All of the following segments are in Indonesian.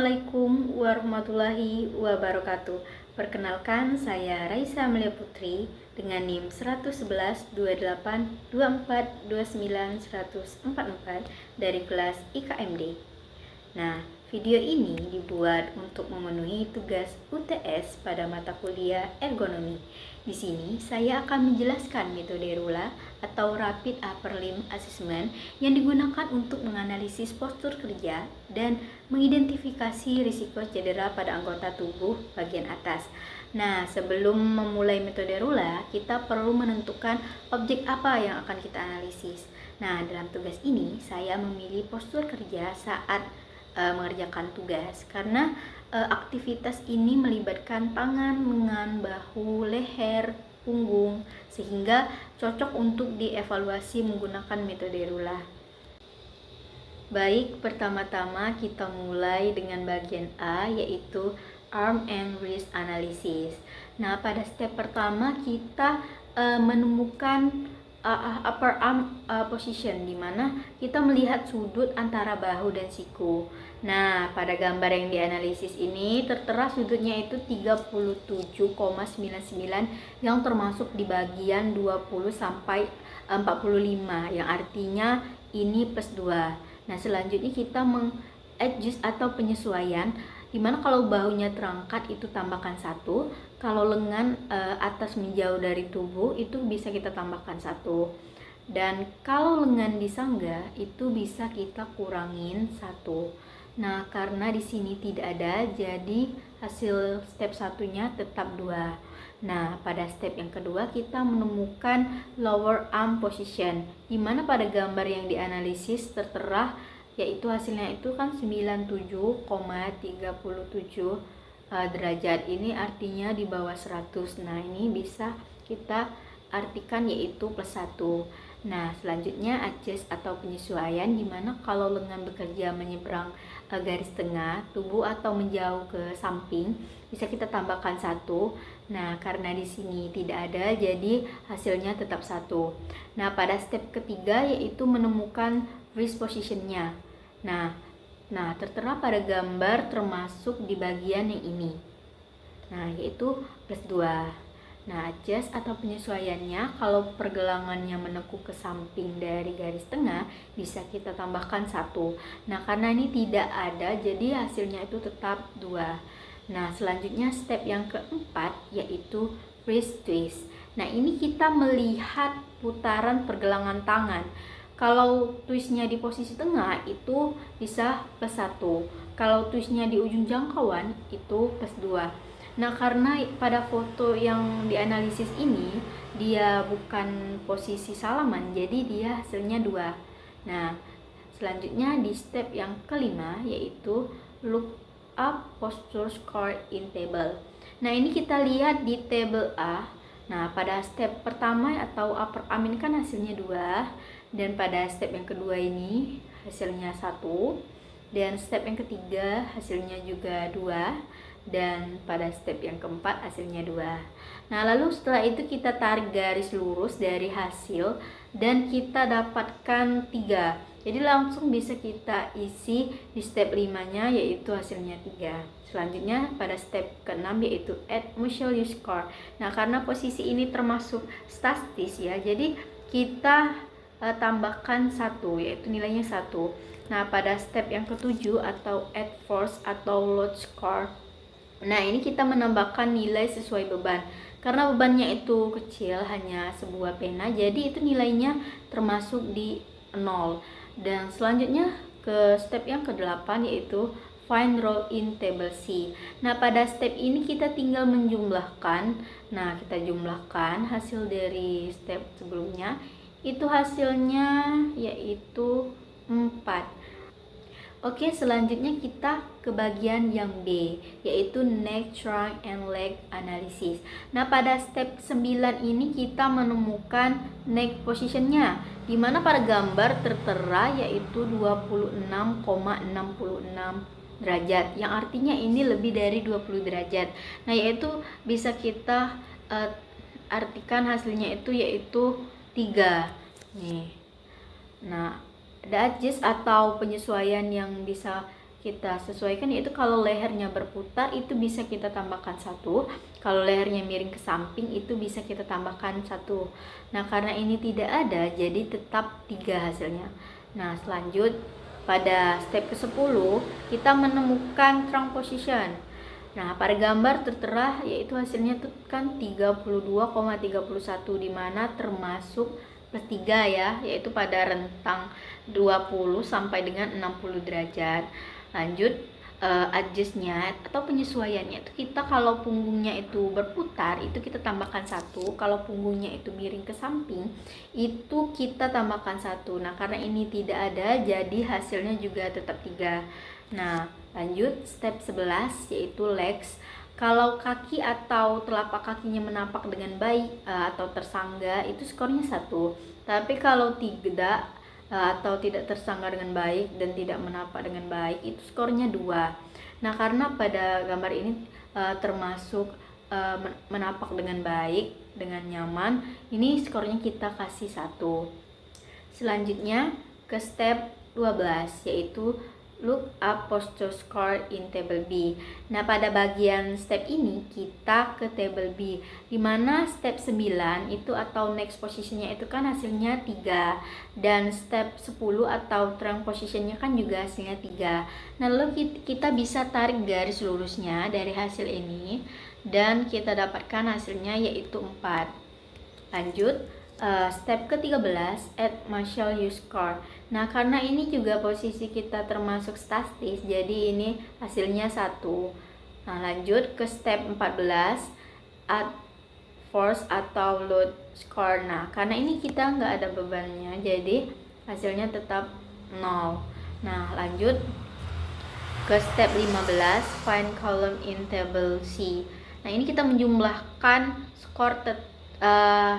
Assalamualaikum warahmatullahi wabarakatuh. Perkenalkan, saya Raisa Amelia Putri dengan NIM 111 28 24 29 144 dari kelas IKMD. Nah, video ini dibuat untuk memenuhi tugas UTS pada mata kuliah ergonomi. Di sini saya akan menjelaskan metode RULA atau Rapid Upper Limb Assessment yang digunakan untuk menganalisis postur kerja dan mengidentifikasi risiko cedera pada anggota tubuh bagian atas. Nah, sebelum memulai metode RULA, kita perlu menentukan objek apa yang akan kita analisis. Nah, dalam tugas ini saya memilih postur kerja saat mengerjakan tugas karena aktivitas ini melibatkan tangan, lengan, bahu, leher, punggung, sehingga cocok untuk dievaluasi menggunakan metode RULA. Baik, pertama-tama kita mulai dengan bagian A, yaitu arm and wrist analysis. Nah, pada step pertama kita menemukan upper arm position, di mana kita melihat sudut antara bahu dan siku. Nah, pada gambar yang dianalisis ini tertera sudutnya itu 37,99 yang termasuk di bagian 20 sampai 45, yang artinya ini plus 2. Nah, selanjutnya kita mengadjust atau penyesuaian, dimana kalau bahunya terangkat itu tambahkan 1, kalau lengan atas menjauh dari tubuh itu bisa kita tambahkan 1, dan kalau lengan disanggah itu bisa kita kurangin 1. Nah, karena di sini tidak ada, jadi hasil step satunya tetap 2. Nah, pada step yang kedua kita menemukan lower arm position, dimana pada gambar yang dianalisis tertera yaitu hasilnya itu kan 97,37 derajat. Ini artinya di bawah 100. Nah, ini bisa kita artikan yaitu plus 1. Nah, selanjutnya adjust atau penyesuaian, dimana kalau lengan bekerja menyeberang garis tengah tubuh atau menjauh ke samping bisa kita tambahkan 1. Nah, karena di sini tidak ada, jadi hasilnya tetap 1. Nah, pada step ketiga yaitu menemukan wrist positionnya. Nah, tertera pada gambar termasuk di bagian yang ini. Nah, yaitu plus 2. Nah, adjust atau penyesuaiannya, kalau pergelangannya menekuk ke samping dari garis tengah bisa kita tambahkan 1. Nah, karena ini tidak ada, jadi hasilnya itu tetap 2. Nah, selanjutnya step yang keempat yaitu wrist twist. Nah, ini kita melihat putaran pergelangan tangan. Kalau twistnya di posisi tengah itu bisa plus 1. Kalau twistnya di ujung jangkauan itu plus 2. Nah, karena pada foto yang dianalisis ini dia bukan posisi salaman, jadi dia hasilnya 2. Nah, selanjutnya di step yang kelima yaitu look up posture score in table. Nah, ini kita lihat di table A. Nah, pada step pertama atau upper arm ini kan hasilnya 2, dan pada step yang kedua ini hasilnya 1, dan step yang ketiga hasilnya juga 2, dan pada step yang keempat hasilnya 2. Nah, lalu setelah itu kita tarik garis lurus dari hasil dan kita dapatkan 3. Jadi langsung bisa kita isi di step 5-nya yaitu hasilnya 3. Selanjutnya pada step ke-6 yaitu add muscle use score. Nah, karena posisi ini termasuk statis ya, jadi kita tambahkan 1, yaitu nilainya 1. Nah, pada step yang ke-7 atau add force atau load score. Nah, ini kita menambahkan nilai sesuai beban. Karena bebannya itu kecil, hanya sebuah pena, jadi itu nilainya termasuk di 0. Dan selanjutnya ke step yang ke-8 yaitu find roll in table C. Nah, pada step ini kita tinggal menjumlahkan. Nah, kita jumlahkan hasil dari step sebelumnya. Itu hasilnya yaitu 4. Oke, selanjutnya kita ke bagian yang B, yaitu neck, trunk, and leg analysis. Nah, pada step 9 ini kita menemukan neck positionnya, dimana pada gambar tertera yaitu 26,66 derajat, yang artinya ini lebih dari 20 derajat. Nah, yaitu bisa kita artikan hasilnya itu yaitu 3. Nih. Nah, ada adjust atau penyesuaian yang bisa kita sesuaikan, yaitu kalau lehernya berputar itu bisa kita tambahkan 1, kalau lehernya miring ke samping itu bisa kita tambahkan 1. Nah, karena ini tidak ada, jadi tetap 3 hasilnya. Nah, selanjut pada step ke-10 kita menemukan trunk position. Nah, pada gambar tertera yaitu hasilnya itu kan 32,31, dimana termasuk plus 3 ya, yaitu pada rentang 20 sampai dengan 60 derajat. Lanjut, adjustnya atau penyesuaiannya itu kita kalau punggungnya itu berputar itu kita tambahkan 1, kalau punggungnya itu miring ke samping itu kita tambahkan 1. Nah, karena ini tidak ada jadi hasilnya juga tetap 3. Nah, lanjut step 11 yaitu legs. Kalau kaki atau telapak kakinya menapak dengan baik atau tersangga itu skornya 1. Tapi kalau tidak atau tidak tersangga dengan baik dan tidak menapak dengan baik itu skornya 2. Nah, karena pada gambar ini termasuk menapak dengan baik, dengan nyaman, ini skornya kita kasih 1. Selanjutnya ke step 12 yaitu look up posture score in table B. Nah, pada bagian step ini kita ke table B, dimana step 9 itu atau next positionnya itu kan hasilnya 3, dan step 10 atau trunk positionnya kan juga hasilnya 3. Nah, lalu kita bisa tarik garis lurusnya dari hasil ini dan kita dapatkan hasilnya yaitu 4. Lanjut, step ke-13 add Marshall U score. Nah, karena ini juga posisi kita termasuk statis, jadi ini hasilnya 1. Nah, lanjut ke step 14 add force atau load score. Nah, karena ini kita nggak ada bebannya, jadi hasilnya tetap 0. Nah, lanjut ke step 15 find column in table C. Nah, ini kita menjumlahkan skor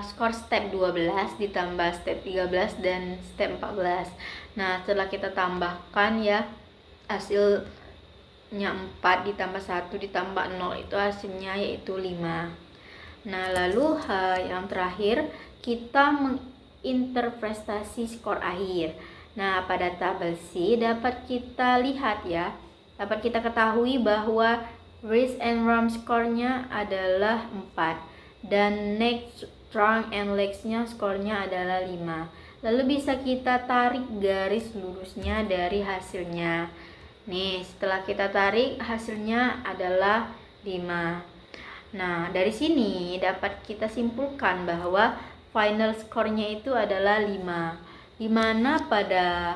skor step 12 ditambah step 13 dan step 14. Nah, setelah kita tambahkan ya, hasilnya 4 ditambah 1 ditambah 0 itu hasilnya yaitu 5. Nah, lalu yang terakhir kita menginterpretasi skor akhir. Nah, pada tabel C dapat kita lihat ya, dapat kita ketahui bahwa wrist and arm skornya adalah 4 dan neck, trunk, and legs-nya skornya adalah 5. Lalu bisa kita tarik garis lurusnya dari hasilnya. Nih, setelah kita tarik hasilnya adalah 5. Nah, dari sini dapat kita simpulkan bahwa final skornya itu adalah 5. Dimana pada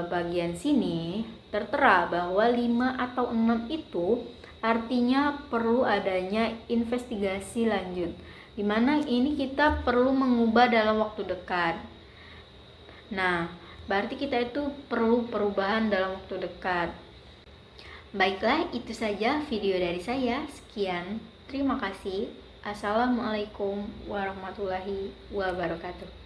bagian sini tertera bahwa 5 atau 6 itu artinya perlu adanya investigasi lanjut, dimana ini kita perlu mengubah dalam waktu dekat. Nah, berarti kita itu perlu perubahan dalam waktu dekat. Baiklah, itu saja video dari saya. Sekian, terima kasih. Assalamualaikum warahmatullahi wabarakatuh.